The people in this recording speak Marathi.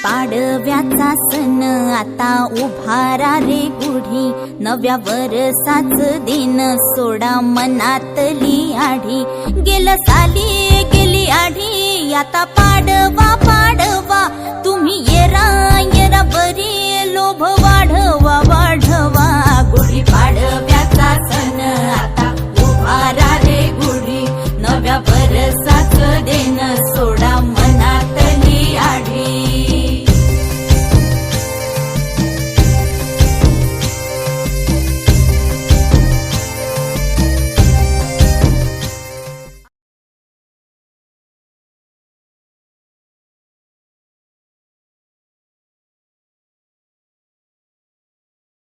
पाडव्याचा सण आता उभारा रे गुढी, नव्या वरसाच दिन सोडा मनातली आढी। गेलं साली गेली आढी, आता पाडवा